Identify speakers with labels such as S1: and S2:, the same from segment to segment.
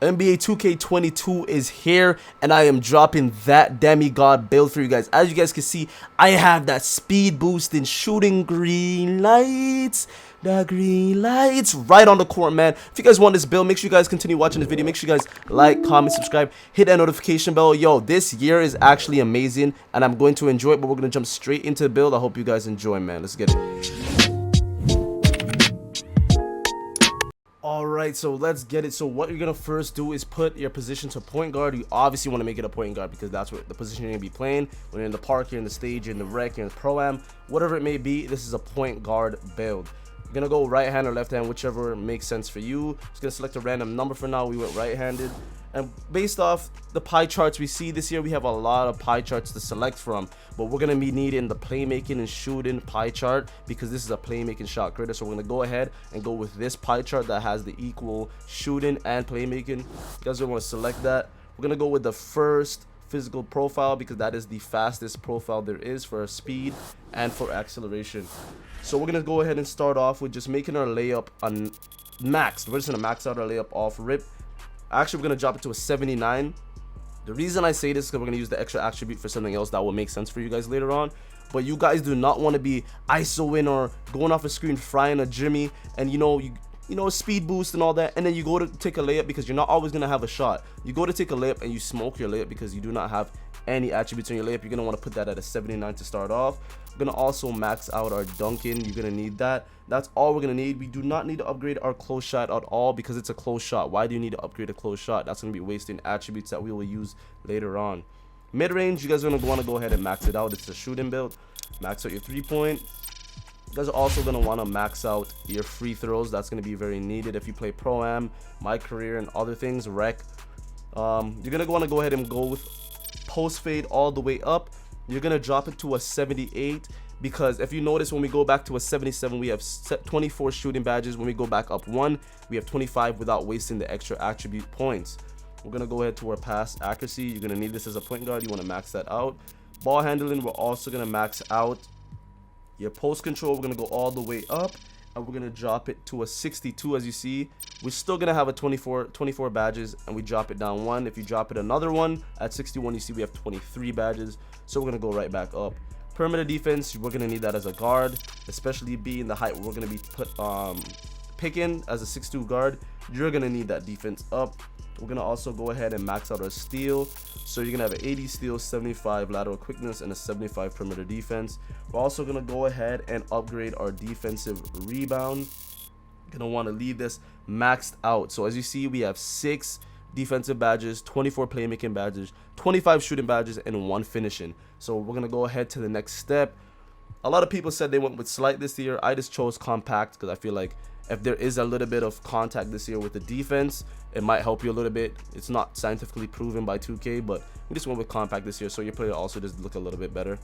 S1: NBA 2K22 is here, and I am dropping that demigod build for you guys. As you guys can see, I have that speed boost in shooting green lights. The green lights right on the court, man. If you guys want this build, make sure you guys continue watching this video. Make sure you guys like, comment, subscribe, hit that notification bell. Yo, this year is actually amazing, and I'm going to enjoy it, but we're going to jump straight into the build. I hope you guys enjoy, man. Let's get it. Alright, so let's get it. So what you're going to first do is put your position to point guard. You obviously want to make it a point guard because that's what the position you're going to be playing. When you're in the park, you're in the stage, you're in the rec, you're in the pro-am, whatever it may be, this is a point guard build. You're going to go right hand or left hand, whichever makes sense for you. Just going to select a random number for now. We went right handed. And based off the pie charts we see this year, we have a lot of pie charts to select from. But we're going to be needing the playmaking and shooting pie chart because this is a playmaking shot creator. So we're going to go ahead and go with this pie chart that has the equal shooting and playmaking. You guys want to select that. We're going to go with the first physical profile because that is the fastest profile there is for speed and for acceleration. So we're going to go ahead and start off with just making our layup on maxed. We're just going to max out our layup off rip. Actually, we're going to drop it to a 79. The reason I say this is because we're going to use the extra attribute for something else that will make sense for you guys later on. But you guys do not want to be ISOing or going off a screen, frying a Jimmy, and you know, speed boost and all that, and then you go to take a layup because you're not always going to have a shot. You go to take a layup and you smoke your layup because you do not have any attributes in your layup. You're going to want to put that at a 79 to start off. We're going to also max out our dunking. You're going to need that. That's all we're going to need. We do not need to upgrade our close shot at all because it's a close shot. Why do you need to upgrade a close shot? That's going to be wasting attributes that we will use later on. Mid-range, you guys are going to want to go ahead and max it out. It's a shooting build. Max out your 3-point. You guys are also going to want to max out your free throws. That's going to be very needed if you play Pro-Am, My Career, and other things, Rec. You're going to want to go ahead and go with post fade all the way up. You're going to drop it to a 78 because if you notice when we go back to a 77, we have 24 shooting badges. When we go back up 1, we have 25 without wasting the extra attribute points. We're going to go ahead to our pass accuracy. You're going to need this as a point guard. You want to max that out. Ball handling, we're also going to max out your post control. We're going to go all the way up and we're going to drop it to a 62. As you see, we're still going to have a 24 badges and we drop it down 1. If you drop it another 1 at 61, you see we have 23 badges. So we're going to go right back up. Perimeter defense, we're going to need that as a guard, especially being the height we're going to be picking as a 6'2 guard. You're going to need that defense up. We're going to also go ahead and max out our steal. So you're going to have an 80 steal, 75 lateral quickness, and a 75 perimeter defense. We're also going to go ahead and upgrade our defensive rebound. You're going to want to leave this maxed out. So as you see, we have 6 defensive badges, 24 playmaking badges, 25 shooting badges, and 1 finishing. So we're going to go ahead to the next step. A lot of people said they went with slight this year. I just chose compact because I feel like if there is a little bit of contact this year with the defense, it might help you a little bit. It's not scientifically proven by 2K, but we just went with compact this year, so your player also just look a little bit better.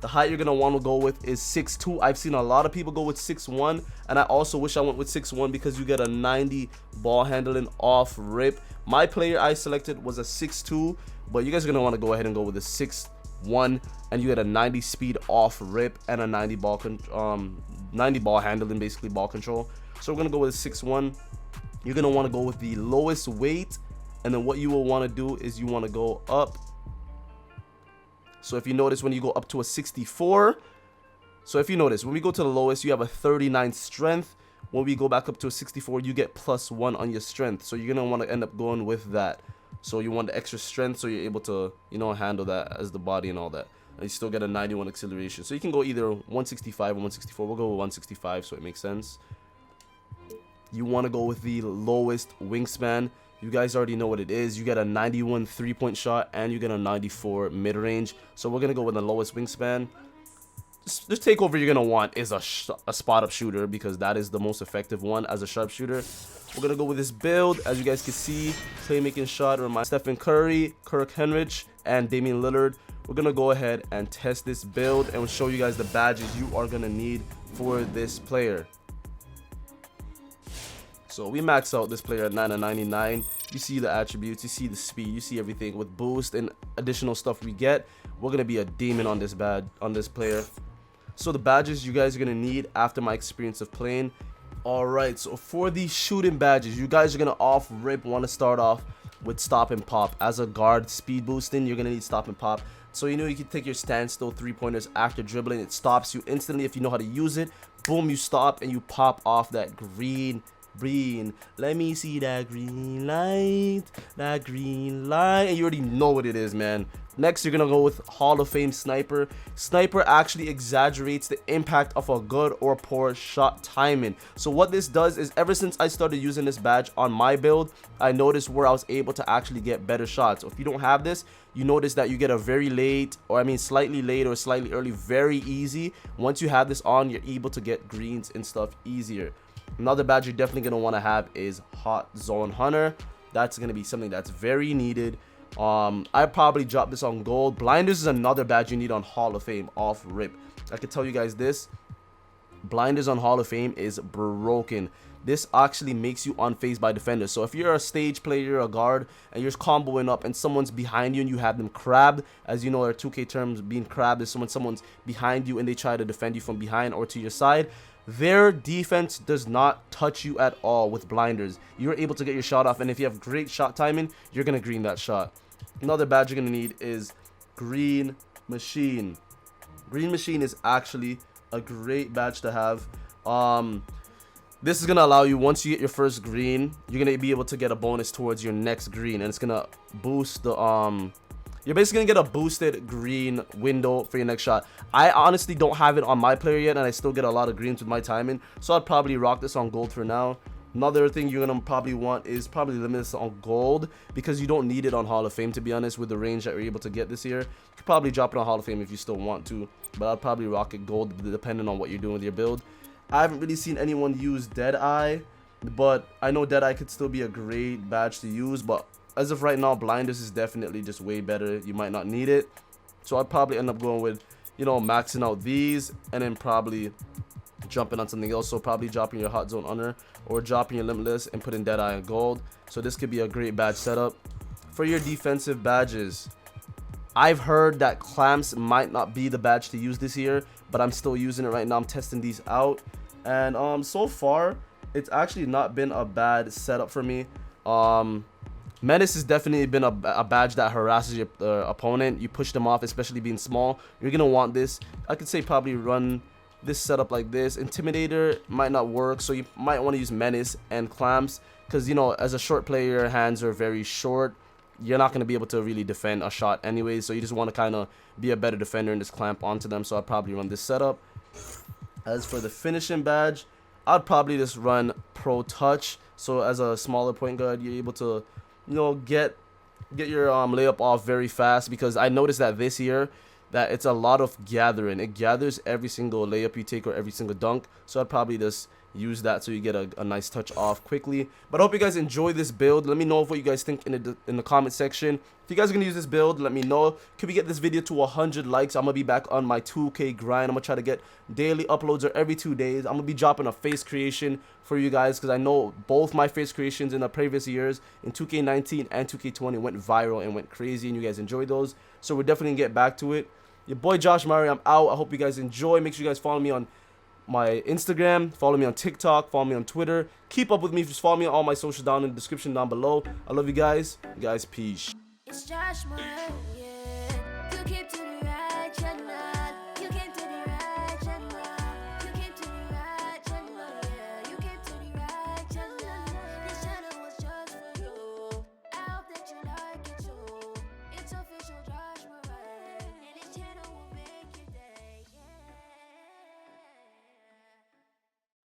S1: The height you're going to want to go with is 6'2". I've seen a lot of people go with 6'1", and I also wish I went with 6'1" because you get a 90 ball handling off rip. My player I selected was a 6'2", but you guys are going to want to go ahead and go with a 6'1", and you get a 90 speed off rip and a 90 ball handling, basically ball control. So we're going to go with a 6'1". You're going to want to go with the lowest weight, and then what you will want to do is you want to go up. So if you notice when you go up to a 64, so if you notice when we go to the lowest, you have a 39 strength. When we go back up to a 64, you get +1 on your strength. So you're going to want to end up going with that. So you want the extra strength so you're able to, handle that as the body and all that. And you still get a 91 acceleration. So you can go either 165 or 164. We'll go with 165 so it makes sense. You want to go with the lowest wingspan. You guys already know what it is. You get a 91 3-point shot and you get a 94 mid-range. So we're going to go with the lowest wingspan. This takeover you're going to want is a spot-up shooter because that is the most effective one as a sharpshooter. We're going to go with this build. As you guys can see, playmaking shot reminds Stephen Curry, Kirk Henrich, and Damian Lillard. We're going to go ahead and test this build and we'll show you guys the badges you are going to need for this player. So we max out this player at 9/99. You see the attributes, you see the speed, you see everything with boost and additional stuff we get. We're gonna be a demon on this player. So the badges you guys are gonna need after my experience of playing Alright, so for the shooting badges, you guys are gonna off rip want to start off with stop and pop. As a guard speed boosting, you're gonna need stop and pop. So you know you can take your standstill 3-pointers after dribbling. It stops you instantly if you know how to use it. Boom, you stop and you pop off that green. Let me see that green light, and you already know what it is, man. Next, you're gonna go with Hall of Fame Sniper. Sniper actually exaggerates the impact of a good or poor shot timing. So what this does is, ever since I started using this badge on my build, I noticed where I was able to actually get better shots. So if you don't have this, you notice that you get a very late, or I mean slightly late or slightly early, very easy. Once you have this on, you're able to get greens and stuff easier. Another badge you're definitely going to want to have is Hot Zone Hunter. That's going to be something that's very needed. I probably drop this on gold. Blinders is another badge you need on Hall of Fame off rip. I can tell you guys this. Blinders on Hall of Fame is broken. This actually makes you unfazed by defenders. So if you're a stage player, a guard, and you're comboing up and someone's behind you and you have them crabbed, as you know, our 2K terms, being crabbed is someone's behind you and they try to defend you from behind or to your side. Their defense does not touch you at all with blinders. You're able to get your shot off, and if you have great shot timing, you're going to green that shot. Another badge you're going to need is Green Machine. Green Machine is actually a great badge to have. This is going to allow you, once you get your first green, you're going to be able to get a bonus towards your next green, and it's going to boost the you're basically gonna get a boosted green window for your next shot. I honestly don't have it on my player yet, and I still get a lot of greens with my timing, so I'd probably rock this on gold for now. Another thing you're gonna probably want is probably limit this on gold, because you don't need it on Hall of Fame, to be honest. With the range that we're able to get this year, you could probably drop it on Hall of Fame if you still want to, but I'd probably rock it gold depending on what you're doing with your build. I haven't really seen anyone use Deadeye, but I know Deadeye could still be a great badge to use, but as of right now, blinders is definitely just way better. You might not need it, so I'd probably end up going with, you know, maxing out these and then probably jumping on something else. So probably dropping your Hot Zone Under or dropping your Limitless and putting Deadeye in gold. So this could be a great badge setup. For your defensive badges, I've heard that Clamps might not be the badge to use this year, but I'm still using it right now. I'm testing these out, and so far it's actually not been a bad setup for me. Menace has definitely been a badge that harasses your opponent. You push them off, especially being small. You're going to want this. I could say probably run this setup like this. Intimidator might not work, so you might want to use Menace and Clamps, because, you know, as a short player, your hands are very short. You're not going to be able to really defend a shot anyway, so you just want to kind of be a better defender and just clamp onto them. So I'd probably run this setup. As for the finishing badge, I'd probably just run Pro Touch. So as a smaller point guard, you're able to, you know, get your layup off very fast, because I noticed that this year that it's a lot of gathering. It gathers every single layup you take or every single dunk, so I'd probably just use that so you get a nice touch off quickly. But I hope you guys enjoy this build. Let me know what you guys think in the comment section. If you guys are gonna use this build, let me know. Can we get this video to 100 likes? I'm gonna be back on my 2K grind. I'm gonna try to get daily uploads or every 2 days. I'm gonna be dropping a face creation for you guys, because I know both my face creations in the previous years in 2K19 and 2K20 went viral and went crazy, and you guys enjoyed those. So we're definitely gonna get back to it. Your boy Josh Murray, I'm out. I hope you guys enjoy. Make sure you guys follow me on my Instagram, follow me on TikTok, follow me on Twitter. Keep up with me. Just follow me on all my socials down in the description down below. I love you guys. Peace.
S2: It's Josh Murray, yeah. You keep